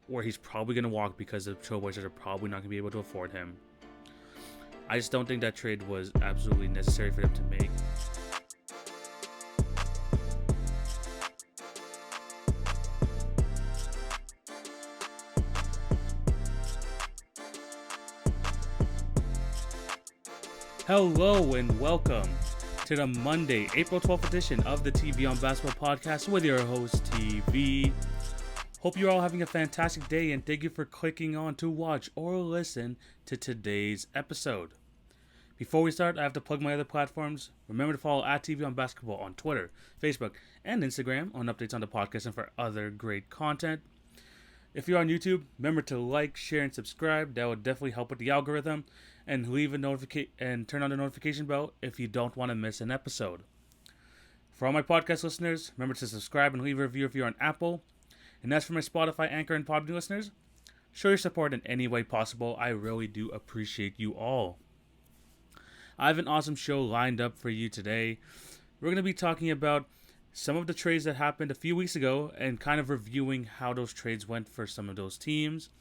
where he's probably going to walk because the Trailblazers are probably not going to be able to afford him. I just don't think that trade was absolutely necessary for them to make. Hello and welcome to the Monday, April 12th edition of the TV on Basketball podcast with your host, TV. Hope you're all having a fantastic day and thank you for clicking on to watch or listen to today's episode. Before we start, I have to plug my other platforms. Remember to follow at TV on Basketball on Twitter, Facebook, and Instagram on updates on the podcast and for other great content. If you're on YouTube, remember to like, share, and subscribe. That would definitely help with the algorithm. And leave a notification and turn on the notification bell if you don't want to miss an episode. For all my podcast listeners, remember to subscribe and leave a review if you're on Apple. And as for my Spotify, Anchor, and Podbean listeners, show your support in any way possible. I really do appreciate you all. I have an awesome show lined up for you today. We're going to be talking about some of the trades that happened a few weeks ago and kind of reviewing how those trades went for some of those teams.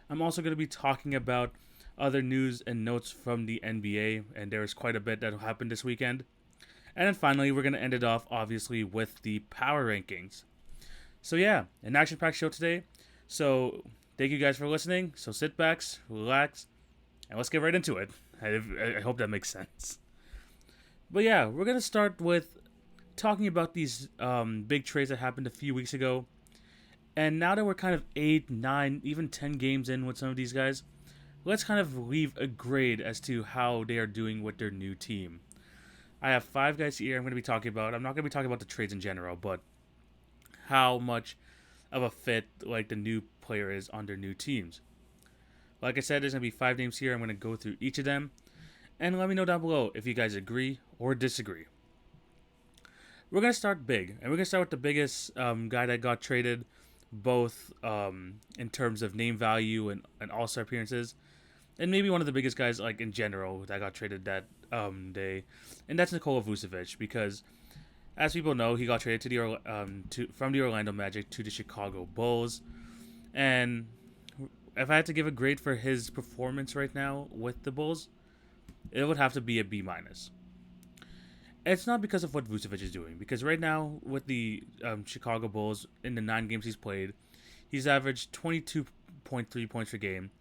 I'm also going to be talking about other news and notes from the NBA, and there is quite a bit that happened this weekend. And then finally, we're going to end it off, obviously, with the power rankings. So yeah, an action-packed show today. So thank you guys for listening. So sit back, relax, and let's get right into it. I hope that makes sense. But yeah, we're going to start with talking about these big trades that happened a few weeks ago. And now that we're kind of 8, 9, even 10 games in with some of these guys, let's kind of leave a grade as to how they are doing with their new team. I have 5 guys here I'm going to be talking about. I'm not going to be talking about the trades in general, but how much of a fit like the new player is on their new teams. Like I said, there's going to be 5 names here. I'm going to go through each of them. And let me know down below if you guys agree or disagree. We're going to start big. And we're going to start with the biggest guy that got traded, both in terms of name value and all-star appearances. And maybe one of the biggest guys, like in general, that got traded that day, and that's Nikola Vucevic. Because, as people know, he got traded from the Orlando Magic to the Chicago Bulls. And if I had to give a grade for his performance right now with the Bulls, it would have to be a B-. It's not because of what Vucevic is doing, because right now with the Chicago Bulls, in the 9 games he's played, he's averaged 22.3 points per game,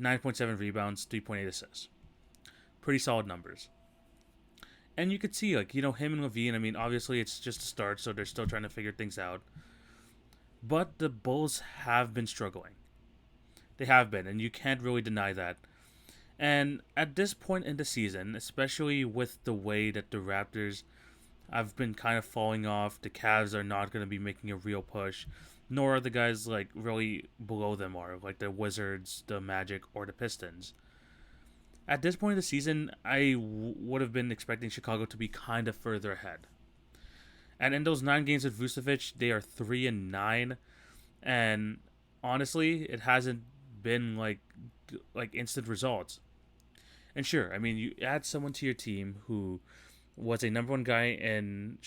9.7 rebounds, 3.8 assists. Pretty solid numbers. And you could see, like, him and Levine, I mean, obviously it's just a start, so they're still trying to figure things out. But the Bulls have been struggling. They have been, and you can't really deny that. And at this point in the season, especially with the way that the Raptors have been kind of falling off, the Cavs are not going to be making a real push, nor are the guys like really below them are, like the Wizards, the Magic, or the Pistons. At this point in the season, I would have been expecting Chicago to be kind of further ahead. And in those 9 games with Vucevic, they are 3-9, and honestly, it hasn't been like instant results. And sure, I mean, you add someone to your team who was a number 1 guy in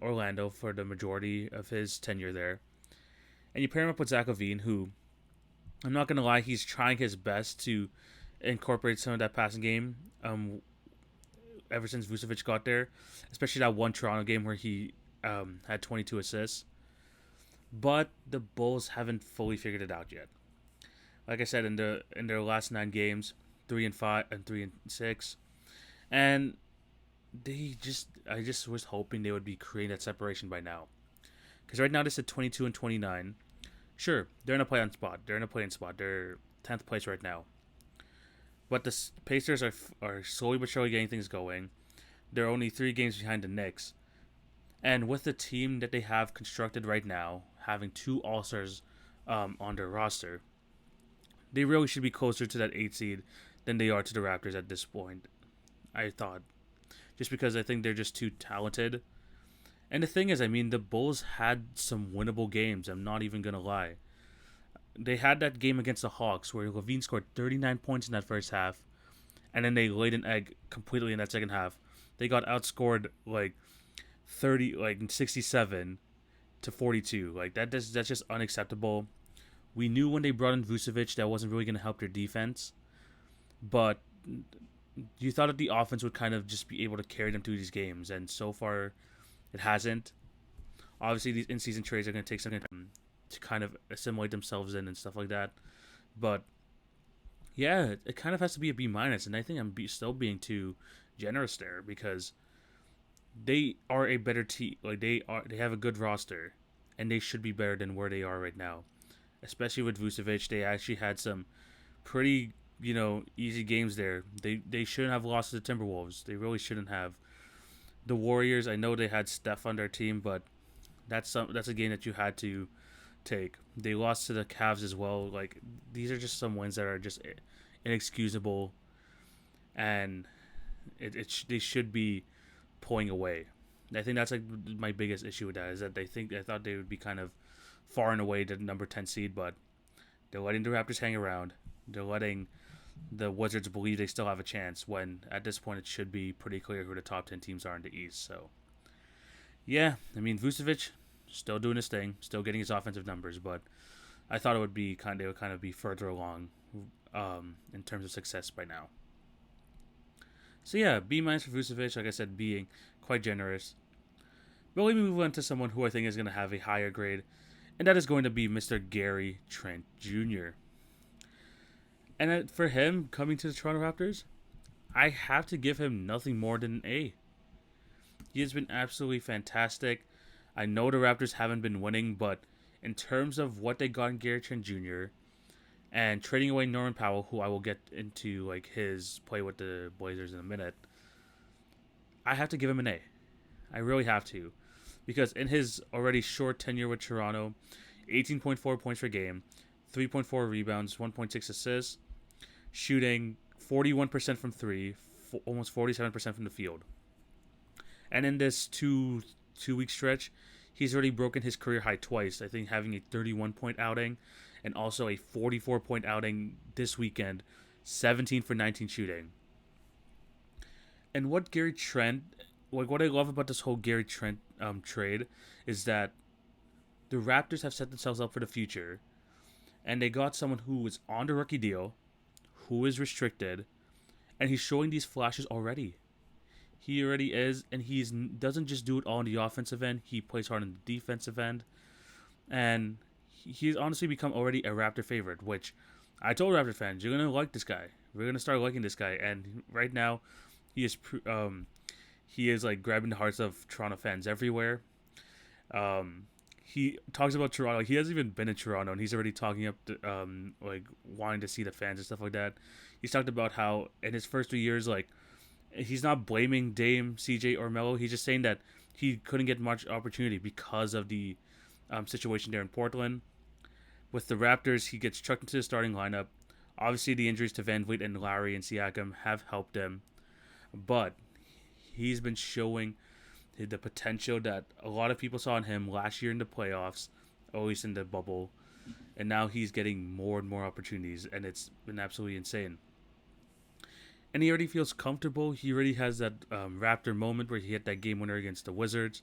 Orlando for the majority of his tenure there, and you pair him up with Zach LaVine, who, I'm not going to lie, he's trying his best to incorporate some of that passing game ever since Vucevic got there, especially that one Toronto game where he had 22 assists. But the Bulls haven't fully figured it out yet. Like I said, in their last 9 games, 3-5 and 3-6, and I just was hoping they would be creating that separation by now. Because right now they're at 22 and 29. Sure, they're in a play-in spot. They're 10th place right now. But the Pacers are slowly but surely getting things going. They're only 3 games behind the Knicks. And with the team that they have constructed right now, having 2 All-Stars on their roster, they really should be closer to that 8 seed than they are to the Raptors at this point, I thought. Just because I think they're just too talented. And the thing is, I mean, the Bulls had some winnable games. I'm not even going to lie. They had that game against the Hawks where Levine scored 39 points in that first half. And then they laid an egg completely in that second half. They got outscored like 67 to 42. Like that's just unacceptable. We knew when they brought in Vucevic that wasn't really going to help their defense, but you thought that the offense would kind of just be able to carry them through these games, and so far it hasn't. Obviously, these in-season trades are going to take some time to kind of assimilate themselves in and stuff like that. But yeah, it kind of has to be a B minus, and I think still being too generous there because they are a better team. Like they have a good roster, and they should be better than where they are right now. Especially with Vucevic, they actually had some pretty easy games there. They shouldn't have lost to the Timberwolves. They really shouldn't have. The Warriors, I know they had Steph on their team, but that's a game that you had to take. They lost to the Cavs as well. Like these are just some wins that are just inexcusable, and they should be pulling away. I think that's like my biggest issue with that is that I thought they would be kind of far and away the number 10 seed, but they're letting the Raptors hang around. They're letting the Wizards believe they still have a chance when at this point it should be pretty clear who the top 10 teams are in the East. So yeah, I mean Vucevic still doing his thing, still getting his offensive numbers, but I thought they would kind of be further along in terms of success by now. So yeah, B minus for Vucevic, like I said, being quite generous. But let me move on to someone who I think is going to have a higher grade, and that is going to be Mr. Gary Trent Jr. And for him coming to the Toronto Raptors, I have to give him nothing more than an A. He has been absolutely fantastic. I know the Raptors haven't been winning, but in terms of what they got in Gary Trent Jr. and trading away Norman Powell, who I will get into like his play with the Blazers in a minute, I have to give him an A. I really have to. Because in his already short tenure with Toronto, 18.4 points per game, 3.4 rebounds, 1.6 assists, shooting 41% from three, almost 47% from the field. And in this two-week stretch, he's already broken his career high twice. I think having a 31-point outing and also a 44-point outing this weekend, 17 for 19 shooting. And what I love about this whole Gary Trent trade is that the Raptors have set themselves up for the future, and they got someone who is on the rookie deal, who is restricted, and he's showing these flashes already. He already is, and he doesn't just do it all on the offensive end. He plays hard on the defensive end, and he's honestly become already a Raptor favorite. Which I told Raptor fans, you're gonna like this guy. We're gonna start liking this guy, and right now, he is like grabbing the hearts of Toronto fans everywhere. He talks about Toronto. Like, he hasn't even been in Toronto, and he's already talking up like wanting to see the fans and stuff like that. He's talked about how in his first 3 years, like, he's not blaming Dame, CJ, or Melo. He's just saying that he couldn't get much opportunity because of the situation there in Portland. With the Raptors, he gets chucked into the starting lineup. Obviously, the injuries to Van Vliet and Lowry and Siakam have helped him, but he's been showing the potential that a lot of people saw in him last year in the playoffs, at least in the bubble, and now he's getting more and more opportunities, and it's been absolutely insane. And he already feels comfortable. He already has that Raptor moment where he hit that game winner against the Wizards.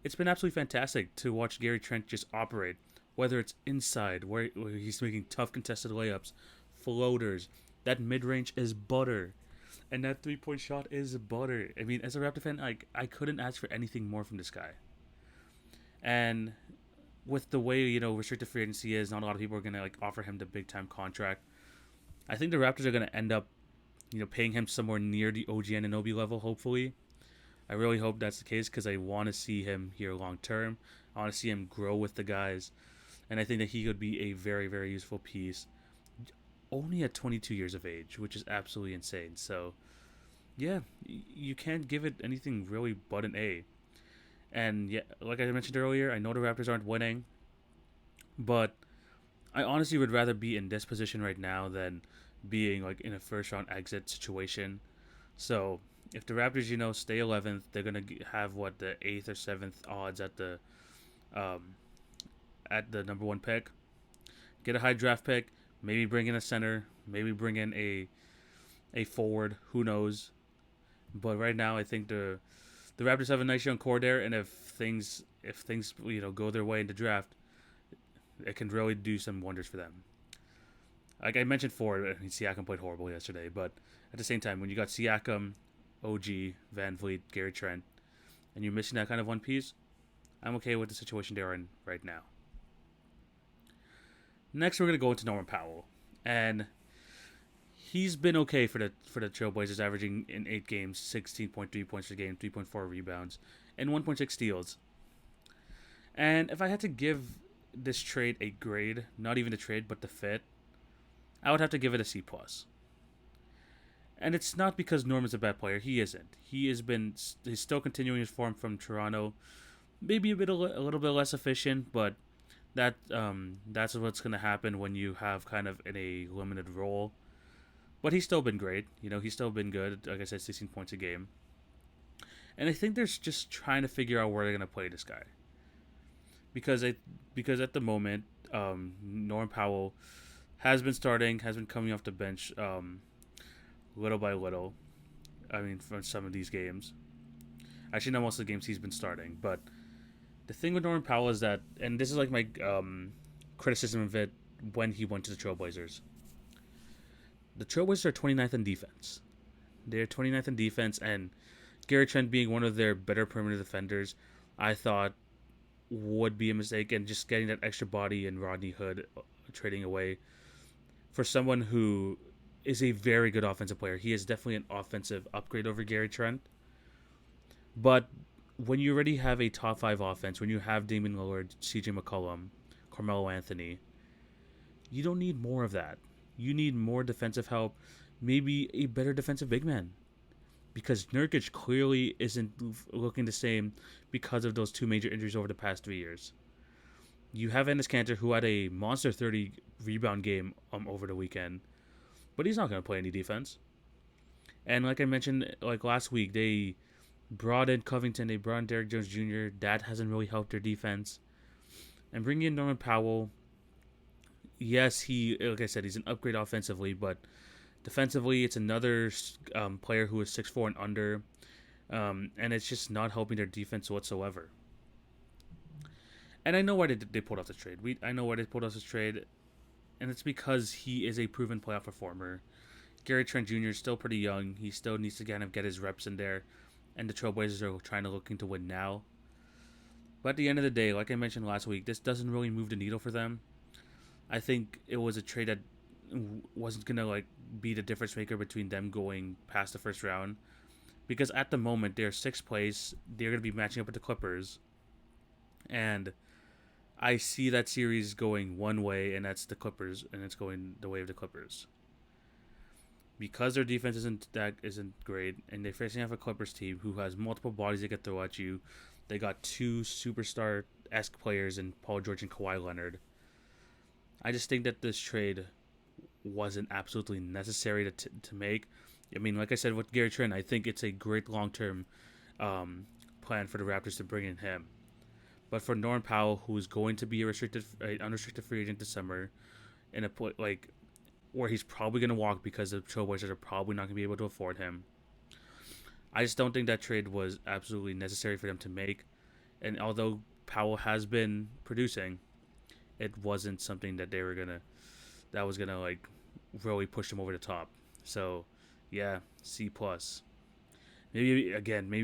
It's been absolutely fantastic to watch Gary Trent just operate, whether it's inside, where he's making tough contested layups, floaters. That mid-range is butter. And that three-point shot is butter. I mean, as a Raptor fan, I couldn't ask for anything more from this guy. And with the way, restricted free agency is, not a lot of people are going to offer him the big-time contract. I think the Raptors are going to end up, paying him somewhere near the OG Anunoby level, hopefully. I really hope that's the case because I want to see him here long-term. I want to see him grow with the guys. And I think that he could be a very, very useful piece. Only at 22 years of age, which is absolutely insane. So, yeah, you can't give it anything really but an A. And yeah, like I mentioned earlier, I know the Raptors aren't winning, but I honestly would rather be in this position right now than being in a first round exit situation. So if the Raptors, stay 11th, they're gonna have the 8th or 7th odds at the number one pick. Get a high draft pick. Maybe bring in a center. Maybe bring in a forward. Who knows? But right now, I think the Raptors have a nice young core there, and if things go their way in the draft, it can really do some wonders for them. Like I mentioned before, Siakam played horrible yesterday, but at the same time, when you got Siakam, OG, Van Vliet, Gary Trent, and you're missing that kind of one piece, I'm okay with the situation they're in right now. Next, we're gonna go into Norman Powell, and he's been okay for the Trailblazers, averaging in 8 games 16.3 points per game, 3.4 rebounds, and 1.6 steals. And if I had to give this trade a grade, not even the trade but the fit, I would have to give it a C plus. And it's not because Norman's a bad player. He isn't. He's still continuing his form from Toronto. Maybe a little bit less efficient, but that's what's gonna happen when you have kind of in a limited role. But he's still been great. He's still been good. Like I said, 16 points a game. And I think they're just trying to figure out where they're gonna play this guy. Because at the moment, Norman Powell has been starting, has been coming off the bench little by little. I mean, from some of these games. Actually, not most of the games he's been starting. But the thing with Norman Powell is that, and this is like my criticism of it when he went to the Trailblazers. The Trailblazers are 29th in defense. They're 29th in defense, and Gary Trent being one of their better perimeter defenders, I thought would be a mistake, and just getting that extra body in Rodney Hood trading away for someone who is a very good offensive player. He is definitely an offensive upgrade over Gary Trent. But when you already have a top 5 offense, when you have Damian Lillard, CJ McCollum, Carmelo Anthony, you don't need more of that. You need more defensive help, maybe a better defensive big man. Because Nurkic clearly isn't looking the same because of those 2 major injuries over the past 3 years. You have Enes Kanter, who had a monster 30 rebound game over the weekend, but he's not going to play any defense. And like I mentioned, like last week, they brought in Covington, they brought in Derrick Jones Jr. That hasn't really helped their defense. And bringing in Norman Powell, yes, like I said, he's an upgrade offensively, but defensively, it's another player who is 6'4" and under, and it's just not helping their defense whatsoever. And I know why they pulled off this trade. I know why they pulled off this trade, and it's because he is a proven playoff performer. Gary Trent Jr. is still pretty young. He still needs to kind of get his reps in there, and the Trailblazers are looking to win now. But at the end of the day, like I mentioned last week, this doesn't really move the needle for them. I think it was a trade that wasn't going to be the difference maker between them going past the first round, because at the moment they're 6th place. They're going to be matching up with the Clippers, and I see that series going one way, and that's the Clippers, and it's going the way of the Clippers because their defense isn't great, and they're facing off a Clippers team who has multiple bodies they can throw at you. They got 2 superstar-esque players in Paul George and Kawhi Leonard. I just think that this trade wasn't absolutely necessary to make. I mean, like I said with Gary Trent, I think it's a great long-term plan for the Raptors to bring in him. But for Norman Powell, who is going to be unrestricted free agent this summer, in a where he's probably going to walk because the Trailblazers are probably not going to be able to afford him, I just don't think that trade was absolutely necessary for them to make. And although Powell has been producing, it wasn't something that was gonna really push them over the top. So yeah, C plus. Maybe a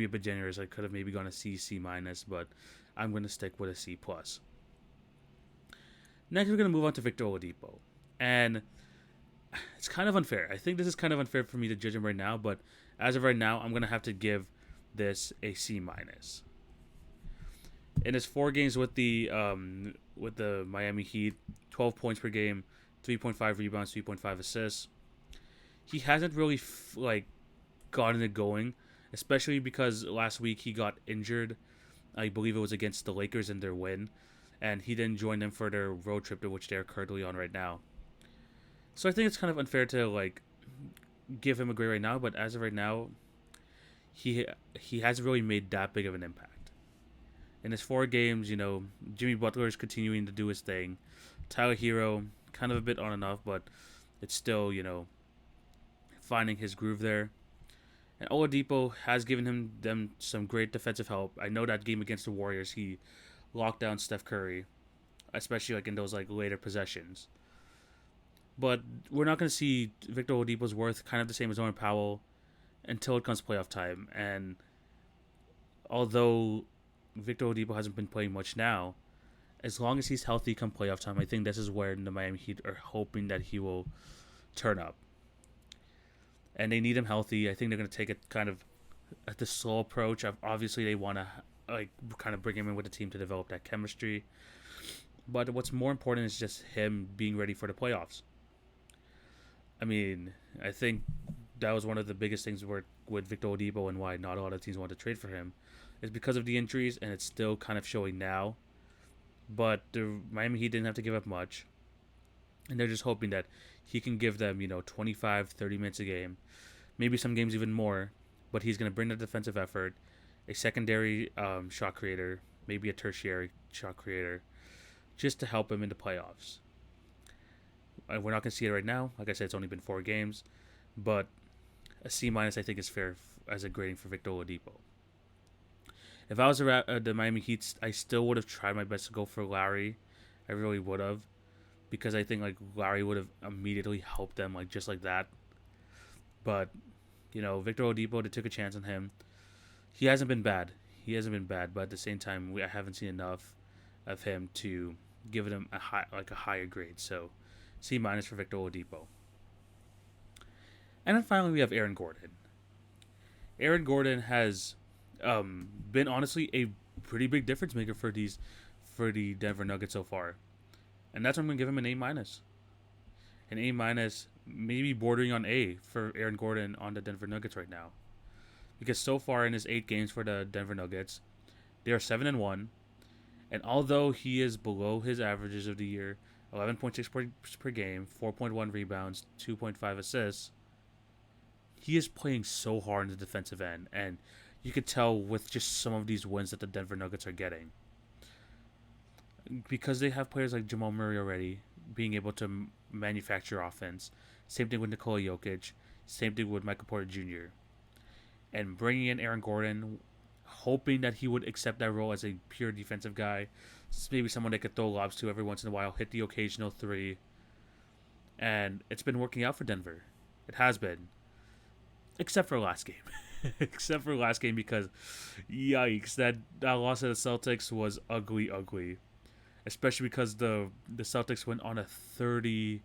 bit generous. I could have maybe gone a C minus, but I'm gonna stick with a C plus. Next, we're gonna move on to Victor Oladipo, and it's kind of unfair. I think this is kind of unfair for me to judge him right now, but as of right now, I'm gonna have to give this a C minus. In his 4 games with the Miami Heat, 12 points per game, 3.5 rebounds, 3.5 assists. He hasn't really gotten it going, especially because last week he got injured. I believe it was against the Lakers in their win, and he didn't join them for their road trip to which they're currently on right now. So I think it's kind of unfair to give him a grade right now, but as of right now, he hasn't really made that big of an impact. In his 4 games, Jimmy Butler is continuing to do his thing. Tyler Hero, kind of a bit on and off, but it's still, finding his groove there. And Oladipo has given them some great defensive help. I know that game against the Warriors, he locked down Steph Curry. especially like in those like later possessions. But we're not going to see Victor Oladipo's worth kind of the same as Norman Powell until it comes playoff time. And although Victor Oladipo hasn't been playing much now, as long as he's healthy come playoff time, I think this is where the Miami Heat are hoping that he will turn up. And they need him healthy. I think they're going to take it kind of at the slow approach. Obviously, they want to like kind of bring him in with the team to develop that chemistry. But what's more important is just him being ready for the playoffs. I mean, I think that was one of the biggest things with Victor Oladipo and why not a lot of teams want to trade for him is because of the injuries, and it's still kind of showing now. But the Miami Heat didn't have to give up much, and they're just hoping that he can give them, 25, 30 minutes a game, maybe some games even more, but he's going to bring the defensive effort, a secondary shot creator, maybe a tertiary shot creator, just to help him in the playoffs. We're not going to see it right now. Like I said, it's only been 4 games, but a C- I think is fair as a grading for Victor Oladipo. If I was the Miami Heat, I still would have tried my best to go for Larry. I really would have, because I think like Larry would have immediately helped them like just like that. But Victor Oladipo, they took a chance on him. He hasn't been bad. But at the same time, I haven't seen enough of him to give him a higher grade. So C- for Victor Oladipo. And then finally, we have Aaron Gordon. Aaron Gordon has been honestly a pretty big difference maker for the Denver Nuggets so far, and that's why I'm gonna give him an A-, an A-, maybe bordering on A for Aaron Gordon on the Denver Nuggets right now, because so far in his 8 games for the Denver Nuggets, they are 7-1, and although he is below his averages of the year, 11.6 points per game, 4.1 rebounds, 2.5 assists, he is playing so hard in the defensive end, and you could tell with just some of these wins that the Denver Nuggets are getting. Because they have players like Jamal Murray already being able to manufacture offense. Same thing with Nikola Jokic. Same thing with Michael Porter Jr. And bringing in Aaron Gordon, hoping that he would accept that role as a pure defensive guy. Maybe someone they could throw lobs to every once in a while, hit the occasional 3. And it's been working out for Denver. It has been. Except for last game. Because, yikes, that loss to the Celtics was ugly. Especially because the Celtics went on a 30-3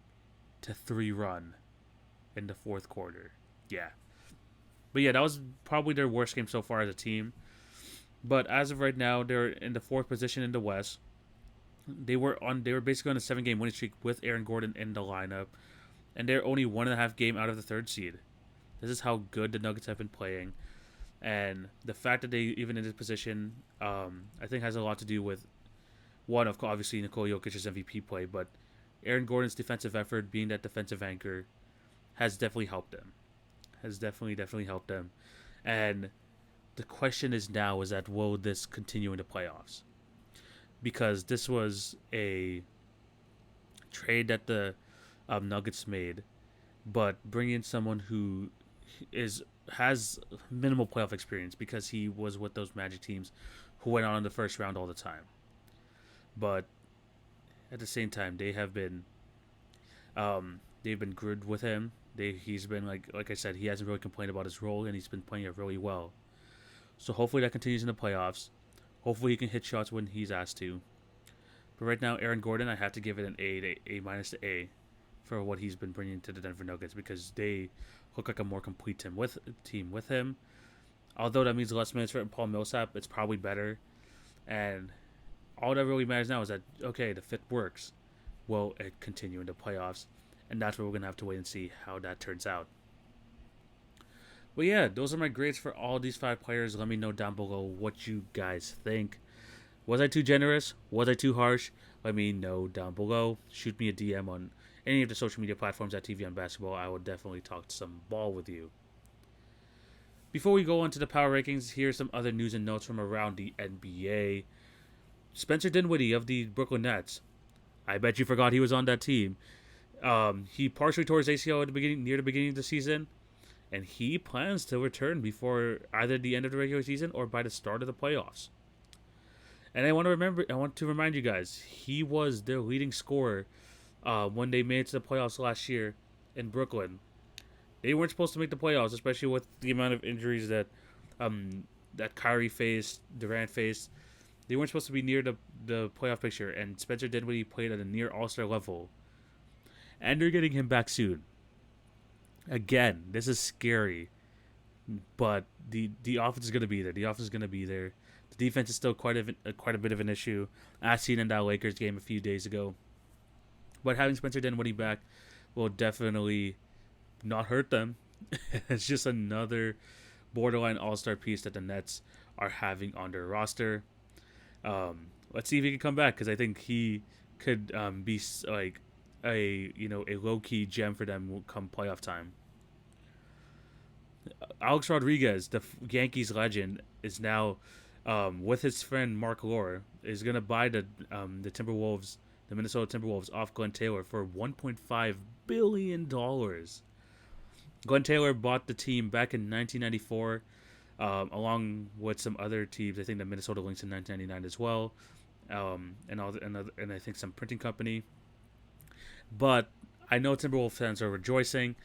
run in the fourth quarter. Yeah. But yeah, that was probably their worst game so far as a team. But as of right now, they're in the 4th position in the West. They were basically on a 7-game winning streak with Aaron Gordon in the lineup. And they're only 1.5 game out of the 3rd seed. This is how good the Nuggets have been playing. And the fact that they even in this position, I think has a lot to do with, one, of course, obviously Nikola Jokic's MVP play, but Aaron Gordon's defensive effort, being that defensive anchor, has definitely helped them. And the question is now is that will this continue in the playoffs? Because this was a trade that the Nuggets made, but bringing in someone who has minimal playoff experience because he was with those Magic teams who went on in the first round all the time. But at the same time, they have been they've been good with him. He's been like I said, he hasn't really complained about his role, and he's been playing it really well. So hopefully that continues in the playoffs. Hopefully he can hit shots when he's asked to. But right now, Aaron Gordon, I have to give it an A to A for what he's been bringing to the Denver Nuggets, because they look like a more complete team with him. Although that means less minutes for Paul Millsap, it's probably better. And all that really matters now is that, okay, the fit works. Will it continue in the playoffs? And that's where we're going to have to wait and see how that turns out. But yeah, those are my grades for all these 5 players. Let me know down below what you guys think. Was I too generous? Was I too harsh? Let me know down below. Shoot me a DM on any of the social media platforms at TV on Basketball. I will definitely talk some ball with you. Before we go on to the power rankings, here's some other news and notes from around the NBA. Spencer Dinwiddie of the Brooklyn Nets. I bet you forgot he was on that team. He partially tore his ACL near the beginning of the season, and he plans to return before either the end of the regular season or by the start of the playoffs. And I want to remind you guys, he was their leading scorer when they made it to the playoffs last year in Brooklyn. They weren't supposed to make the playoffs, especially with the amount of injuries um, that Kyrie faced, Durant faced. They weren't supposed to be near the playoff picture, and Spencer Dinwiddie played at a near All-Star level. And they're getting him back soon. Again, this is scary, but the offense is going to be there. The offense is going to be there. The defense is still quite a bit of an issue, as seen in that Lakers game a few days ago. But having Spencer Dinwiddie back will definitely not hurt them. It's just another borderline all-star piece that the Nets are having on their roster. Let's see if he can come back, because I think he could be like a low-key gem for them come playoff time. Alex Rodriguez, the Yankees legend, is now with his friend Mark Lore, is gonna buy the Timberwolves, the Minnesota Timberwolves, off Glenn Taylor for $1.5 billion. Glenn Taylor bought the team back in 1994, along with some other teams. I think the Minnesota Lynx in 1999 as well, and I think some printing company. But I know Timberwolves fans are rejoicing.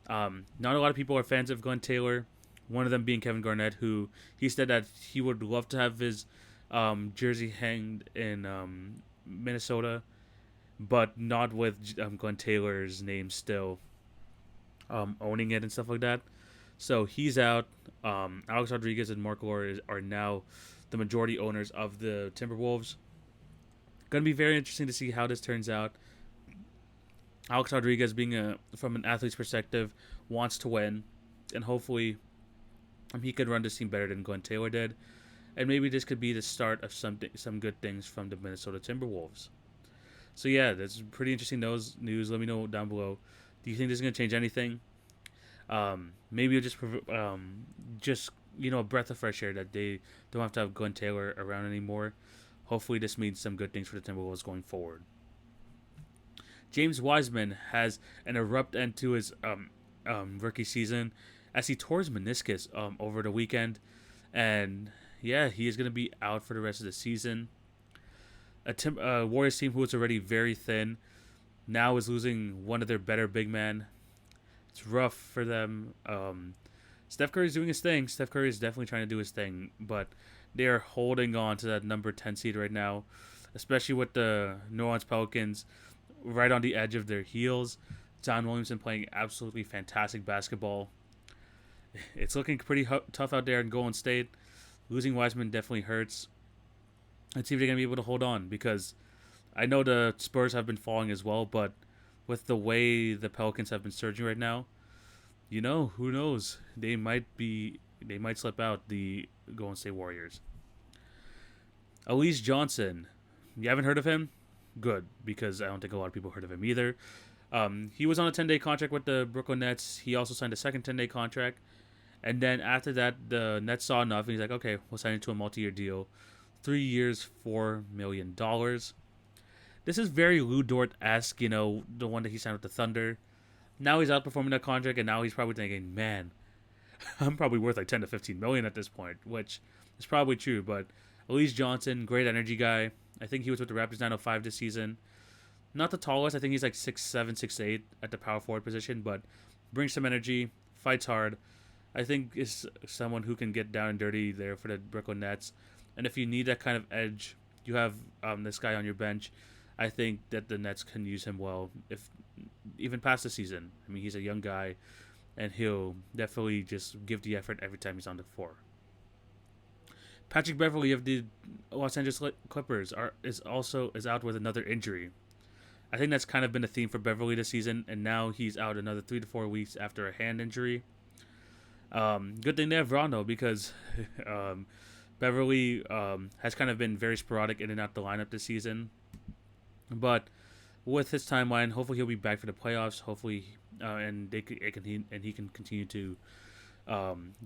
Not a lot of people are fans of Glenn Taylor. One of them being Kevin Garnett, who he said that he would love to have his jersey hanged in Minnesota, but not with Glenn Taylor's name still owning it and stuff like that. So he's out. Alex Rodriguez and Mark Lore are now the majority owners of the Timberwolves. Going to be very interesting to see how this turns out. Alex Rodriguez, being from an athlete's perspective, wants to win, and hopefully he could run this team better than Glenn Taylor did, and maybe this could be the start of some good things from the Minnesota Timberwolves. So yeah, that's pretty interesting news. Let me know down below. Do you think this is going to change anything? Maybe it'll just a breath of fresh air that they don't have to have Glenn Taylor around anymore. Hopefully this means some good things for the Timberwolves going forward. James Wiseman has an abrupt end to his rookie season as he tore his meniscus over the weekend, and yeah, he is going to be out for the rest of the season. A Warriors team who was already very thin now is losing one of their better big men. It's rough for them. Steph Curry is doing his thing. Steph Curry is definitely trying to do his thing, but they are holding on to that number 10 seed right now, especially with the New Orleans Pelicans right on the edge of their heels. Zion Williamson playing absolutely fantastic basketball. It's looking pretty tough out there in Golden State. Losing Wiseman definitely hurts. Let's see if they're going to be able to hold on, because I know the Spurs have been falling as well, but with the way the Pelicans have been surging right now, who knows? They might slip out, the Golden State Warriors. Elise Johnson. You haven't heard of him? Good, because I don't think a lot of people heard of him either. He was on a 10-day contract with the Brooklyn Nets. He also signed a second 10-day contract. And then after that, the Nets saw enough, and he's like, okay, we'll sign into a multi-year deal. 3 years, $4 million. This is very Lou Dort-esque, the one that he signed with the Thunder. Now he's outperforming that contract, and now he's probably thinking, man, I'm probably worth like 10 to 15 million at this point, which is probably true. But Elise Johnson, great energy guy. I think he was with the Raptors 905 this season. Not the tallest. I think he's like 6'7", 6'8" at the power forward position, but brings some energy, fights hard. I think is someone who can get down and dirty there for the Brooklyn Nets. And if you need that kind of edge, you have this guy on your bench. I think that the Nets can use him well, if even past the season. I mean, he's a young guy, and he'll definitely just give the effort every time he's on the floor. Patrick Beverley of the Los Angeles Clippers is out with another injury. I think that's kind of been a theme for Beverley this season, and now he's out another 3 to 4 weeks after a hand injury. Good thing they have Rondo, because Beverley has kind of been very sporadic in and out the lineup this season. But with his timeline, hopefully he'll be back for the playoffs. Hopefully, and he can continue to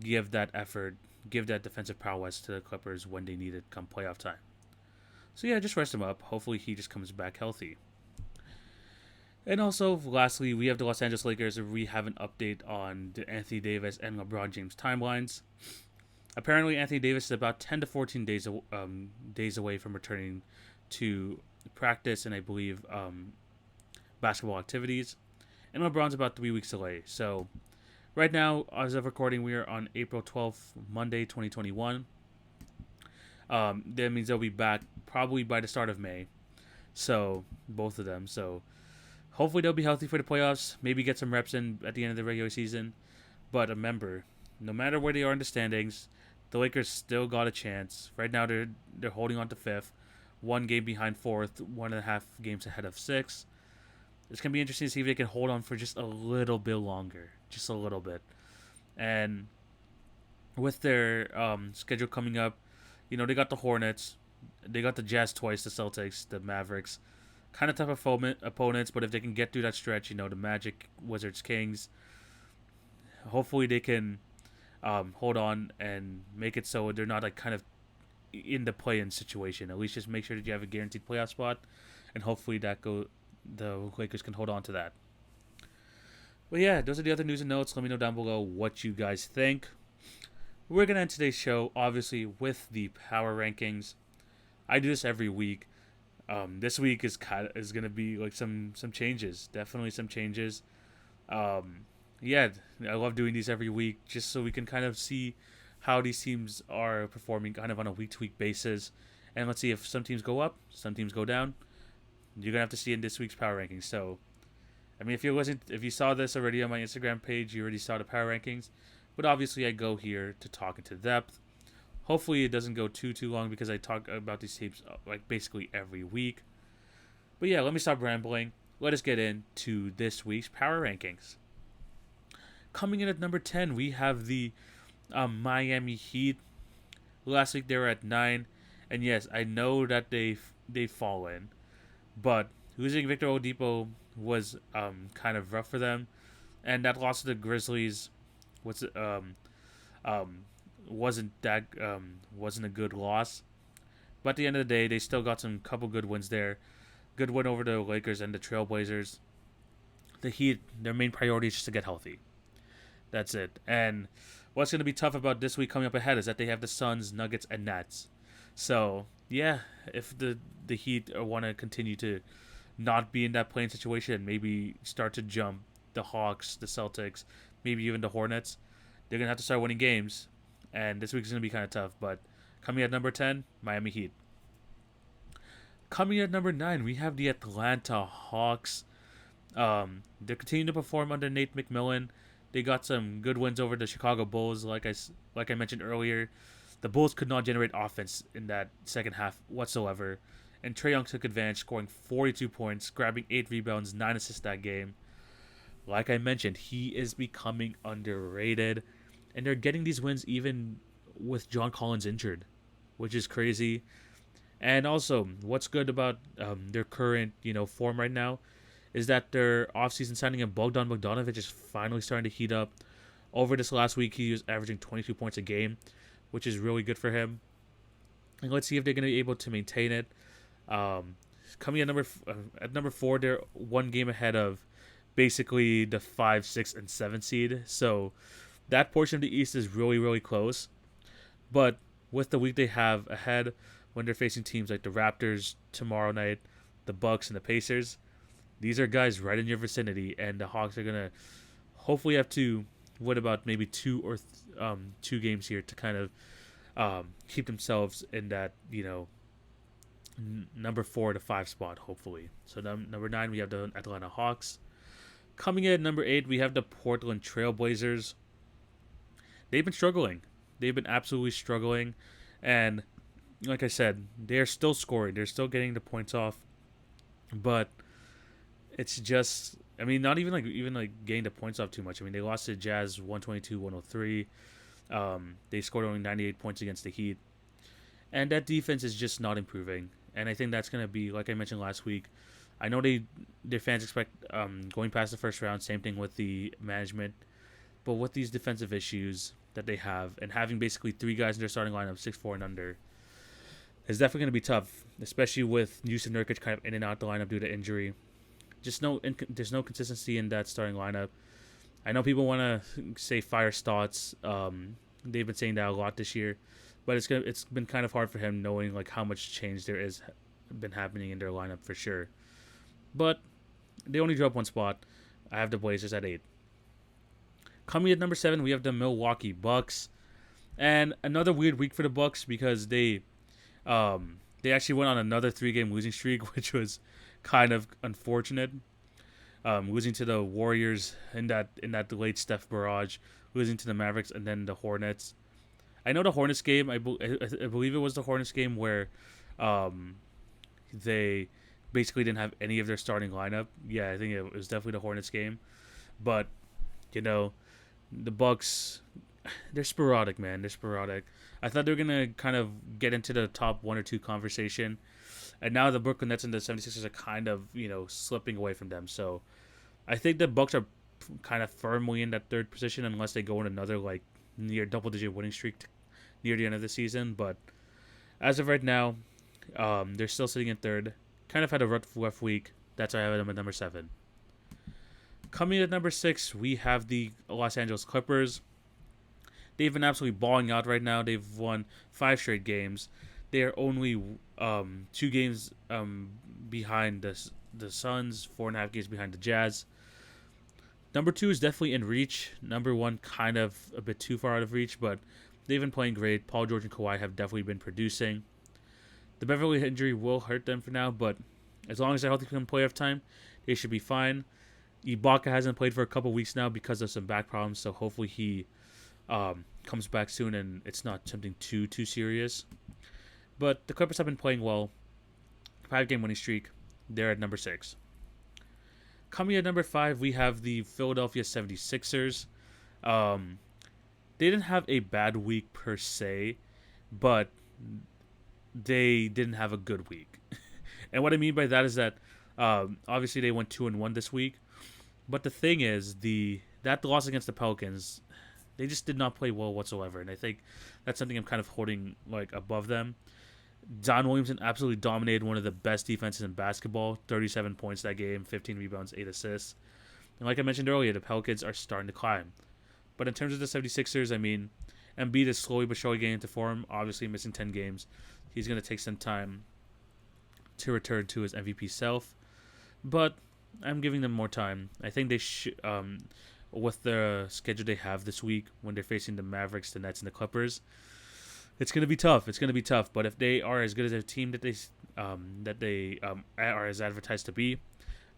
give that effort, give that defensive prowess to the Clippers when they need it come playoff time. So yeah, just rest him up. Hopefully he just comes back healthy. And also, lastly, we have the Los Angeles Lakers. We have an update on the Anthony Davis and LeBron James timelines. Apparently, Anthony Davis is about 10 to 14 days away from returning to practice and I believe basketball activities. And LeBron's about 3 weeks away. So right now, as of recording, we are on April 12th, Monday, 2021. That means they'll be back probably by the start of May. So both of them. So hopefully they'll be healthy for the playoffs. Maybe get some reps in at the end of the regular season. But remember, no matter where they are in the standings, the Lakers still got a chance. Right now they're holding on to fifth, 1 game behind fourth, 1.5 games ahead of sixth. It's gonna be interesting to see if they can hold on for just a little bit longer, just a little bit. And with their schedule coming up, they got the Hornets, they got the Jazz twice, the Celtics, the Mavericks, kind of tough opponents. But if they can get through that stretch, the Magic, Wizards, Kings, hopefully they can hold on and make it so they're not like kind of in the play-in situation. At least just make sure that you have a guaranteed playoff spot, and hopefully the Lakers can hold on to that. But yeah, those are the other news and notes. Let me know down below what you guys think. We're gonna end today's show obviously with the power rankings. I do this every week. This week is gonna be like some changes. Definitely some changes. Yeah, I love doing these every week just so we can kind of see how these teams are performing kind of on a week-to-week basis. And let's see if some teams go up, some teams go down. You're going to have to see in this week's power rankings. So, I mean, if you saw this already on my Instagram page, you already saw the power rankings. But obviously, I go here to talk into depth. Hopefully, it doesn't go too long because I talk about these teams like basically every week. But yeah, let me stop rambling. Let us get into this week's power rankings. Coming in at number 10, we have the Miami Heat. Last week they were at 9, and yes, I know that they've fallen, but losing Victor Oladipo was kind of rough for them, and that loss to the Grizzlies was wasn't a good loss. But at the end of the day, they still got some couple good wins there. Good win over the Lakers and the Trailblazers. The Heat, their main priority is just to get healthy. That's it. And what's going to be tough about this week coming up ahead is that they have the Suns, Nuggets, and Nets. So, yeah, if the Heat want to continue to not be in that playing situation, maybe start to jump the Hawks, the Celtics, maybe even the Hornets, they're going to have to start winning games. And this week is going to be kind of tough. But coming at number 10, Miami Heat. Coming at number 9, we have the Atlanta Hawks. They're continuing to perform under Nate McMillan. They got some good wins over the Chicago Bulls. Like I mentioned earlier, the Bulls could not generate offense in that second half whatsoever. And Trae Young took advantage, scoring 42 points, grabbing 8 rebounds, 9 assists that game. Like I mentioned, he is becoming underrated. And they're getting these wins even with John Collins injured, which is crazy. And also, what's good about their current form right now is that their offseason signing of Bogdan Bogdanovic is finally starting to heat up. Over this last week, he was averaging 22 points a game, which is really good for him. And let's see if they're going to be able to maintain it. Coming at number 4, they're 1 game ahead of basically the 5, 6, and 7 seed. So that portion of the East is really, really close. But with the week they have ahead, when they're facing teams like the Raptors tomorrow night, the Bucks, and the Pacers, these are guys right in your vicinity, and the Hawks are gonna hopefully have to win about maybe 2 games here to kind of keep themselves in that number 4 to 5 spot, hopefully. So number 9 we have the Atlanta Hawks. Coming in at number 8 we have the Portland Trailblazers. They've been struggling. They've been absolutely struggling, and like I said, they're still scoring. They're still getting the points off, but it's just, I mean, not even getting the points off too much. I mean, they lost to Jazz 122-103. They scored only 98 points against the Heat. And that defense is just not improving. And I think that's going to be, like I mentioned last week, I know their fans expect going past the first round, same thing with the management. But with these defensive issues that they have, and having basically 3 guys in their starting lineup, 6'4" and under, it's definitely going to be tough, especially with Yusuf Nurkic kind of in and out the lineup due to injury. There's no consistency in that starting lineup. I know people want to say fire Stotts, They've been saying that a lot this year, but it's been kind of hard for him knowing like how much change there is been happening in their lineup for sure. But they only dropped one spot. I have the Blazers at 8. Coming at number 7, we have the Milwaukee Bucks, and another weird week for the Bucks because they actually went on another 3-game losing streak, which was kind of unfortunate. Losing to the Warriors in that late Steph barrage, losing to the Mavericks, and then the Hornets. I know the Hornets game. I believe it was the Hornets game where they basically didn't have any of their starting lineup. Yeah, I think it was definitely the Hornets game. But you know, the Bucks, they're sporadic, man. They're sporadic. I thought they were gonna kind of get into the top 1 or 2 conversation, and now the Brooklyn Nets and the 76ers are kind of slipping away from them. So I think the Bucks are kind of firmly in that third position unless they go on another like near double-digit winning streak near the end of the season. But as of right now, they're still sitting in third. Kind of had a rough week. That's why I have them at number 7. Coming at number 6, we have the Los Angeles Clippers. They've been absolutely balling out right now. They've won 5 straight games. They are only 2 games behind the Suns, 4.5 games behind the Jazz. Number 2 is definitely in reach. Number 1 kind of a bit too far out of reach, but they've been playing great. Paul George and Kawhi have definitely been producing. The Beverly injury will hurt them for now, but as long as they're healthy come playoff time, they should be fine. Ibaka hasn't played for a couple weeks now because of some back problems, so hopefully he comes back soon and it's not something too serious. But the Clippers have been playing well. 5-game winning streak. They're at number 6. Coming at number 5, we have the Philadelphia 76ers. They didn't have a bad week per se, but they didn't have a good week. And what I mean by that is that obviously they went 2-1 this week. But the thing is, that loss against the Pelicans, they just did not play well whatsoever. And I think that's something I'm kind of holding like above them. Don Williamson absolutely dominated one of the best defenses in basketball. 37 points that game, 15 rebounds, 8 assists. And like I mentioned earlier, the Pelicans are starting to climb. But in terms of the 76ers, I mean, Embiid is slowly but surely getting into form. Obviously missing 10 games. He's going to take some time to return to his MVP self. But I'm giving them more time. I think they should, with the schedule they have this week, when they're facing the Mavericks, the Nets, and the Clippers, it's going to be tough. It's going to be tough. But if they are as good as a team that they are as advertised to be,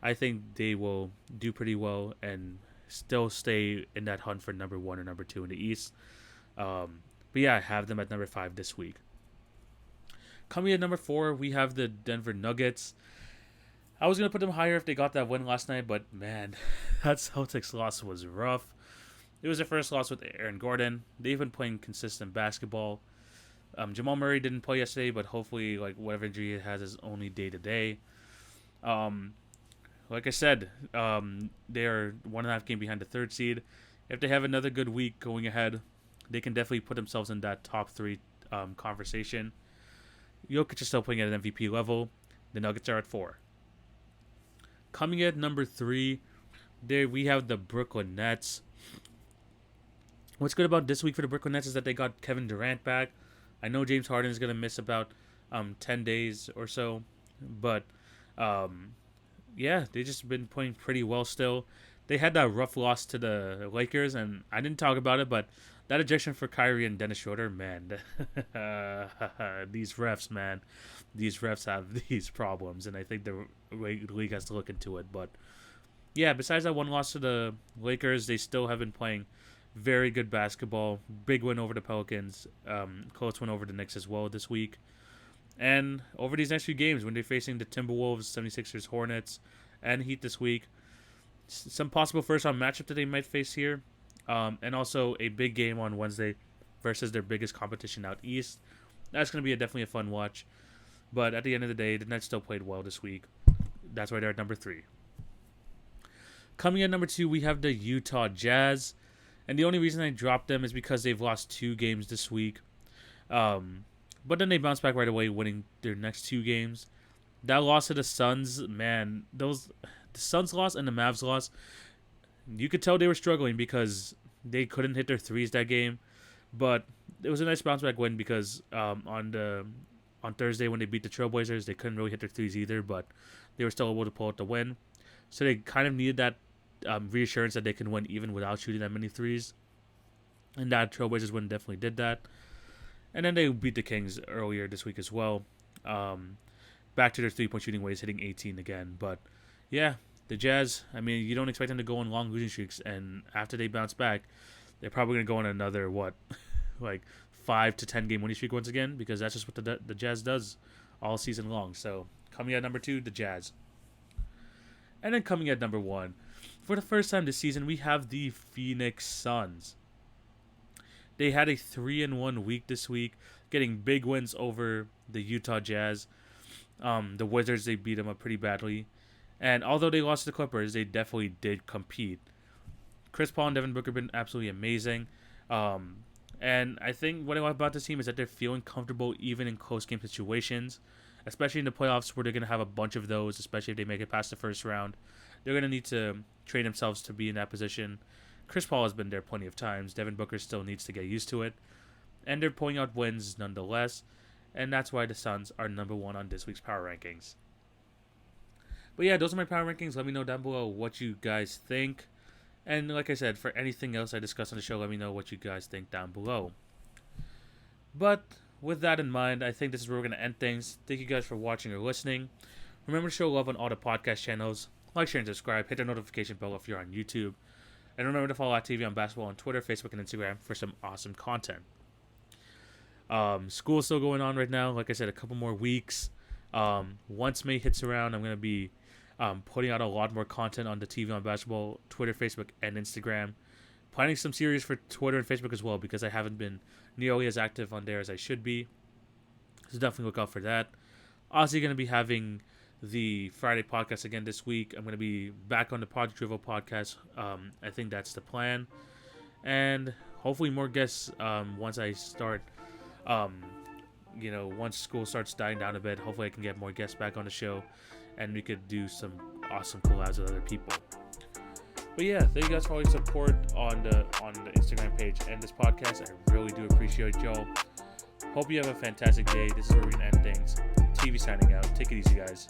I think they will do pretty well and still stay in that hunt for number 1 or number 2 in the East. But yeah, I have them at number 5 this week. Coming at number 4, we have the Denver Nuggets. I was going to put them higher if they got that win last night, but man, that Celtics loss was rough. It was their first loss with Aaron Gordon. They've been playing consistent basketball. Jamal Murray didn't play yesterday, but hopefully, like whatever injury he has is only day to day. Like I said, they are 1.5 game behind the 3rd seed. If they have another good week going ahead, they can definitely put themselves in that top 3 conversation. Jokic is still playing at an MVP level. The Nuggets are at 4. Coming at number 3, there we have the Brooklyn Nets. What's good about this week for the Brooklyn Nets is that they got Kevin Durant back. I know James Harden is going to miss about 10 days or so. But, yeah, they've just been playing pretty well still. They had that rough loss to the Lakers, and I didn't talk about it, but that ejection for Kyrie and Dennis Schroeder, man, these refs, man, these refs have these problems, and I think the league has to look into it. But, yeah, besides that one loss to the Lakers, they still have been playing very good basketball. Big win over the Pelicans. Close win over the Knicks as well this week. And over these next few games, when they're facing the Timberwolves, 76ers, Hornets, and Heat this week, some possible first-round matchup that they might face here. And also a big game on Wednesday versus their biggest competition out east. That's going to be definitely a fun watch. But at the end of the day, the Nets still played well this week. That's why they're at number 3. Coming at number 2, we have the Utah Jazz. And the only reason I dropped them is because they've lost 2 games this week. But then they bounced back right away, winning their next 2 games. That loss to the Suns, man, the Suns loss and the Mavs loss, you could tell they were struggling because they couldn't hit their threes that game. But it was a nice bounce back win because on Thursday when they beat the Trailblazers, they couldn't really hit their threes either, but they were still able to pull out the win. So they kind of needed that reassurance that they can win even without shooting that many threes. And that Trailblazers win definitely did that. And then they beat the Kings earlier this week as well. Back to their 3-point shooting ways, hitting 18 again. But yeah, the Jazz, I mean, you don't expect them to go on long losing streaks. And after they bounce back, they're probably going to go on another, like 5 to 10 game winning streak once again, because that's just what the Jazz does all season long. So coming at number 2, the Jazz. And then coming at number 1, for the first time this season, we have the Phoenix Suns. They had a 3-1 week this week, getting big wins over the Utah Jazz. The Wizards, they beat them up pretty badly. And although they lost to the Clippers, they definitely did compete. Chris Paul and Devin Booker have been absolutely amazing. And I think what I like about this team is that they're feeling comfortable even in close game situations, especially in the playoffs where they're going to have a bunch of those, especially if they make it past the first round. They're going to need to train themselves to be in that position. Chris Paul has been there plenty of times. Devin Booker still needs to get used to it. And they're pulling out wins nonetheless. And that's why the Suns are number 1 on this week's power rankings. But yeah, those are my power rankings. Let me know down below what you guys think. And like I said, for anything else I discuss on the show, let me know what you guys think down below. But with that in mind, I think this is where we're going to end things. Thank you guys for watching or listening. Remember to show love on all the podcast channels. Like, share, and subscribe. Hit the notification bell if you're on YouTube. And remember to follow TV on Basketball on Twitter, Facebook, and Instagram for some awesome content. School's still going on right now. Like I said, a couple more weeks. Once May hits around, I'm going to be putting out a lot more content on the TV on Basketball, Twitter, Facebook, and Instagram. Planning some series for Twitter and Facebook as well, because I haven't been nearly as active on there as I should be. So definitely look out for that. Also going to be having the Friday podcast again this week. I'm going to be back on the Project Drivel podcast. I think that's the plan. And hopefully more guests once I start, once school starts dying down a bit. Hopefully I can get more guests back on the show and we could do some awesome collabs with other people. But yeah, thank you guys for all your support on the Instagram page and this podcast. I really do appreciate y'all. Hope you have a fantastic day. This is where we're going to end things. TV signing out. Take it easy, guys.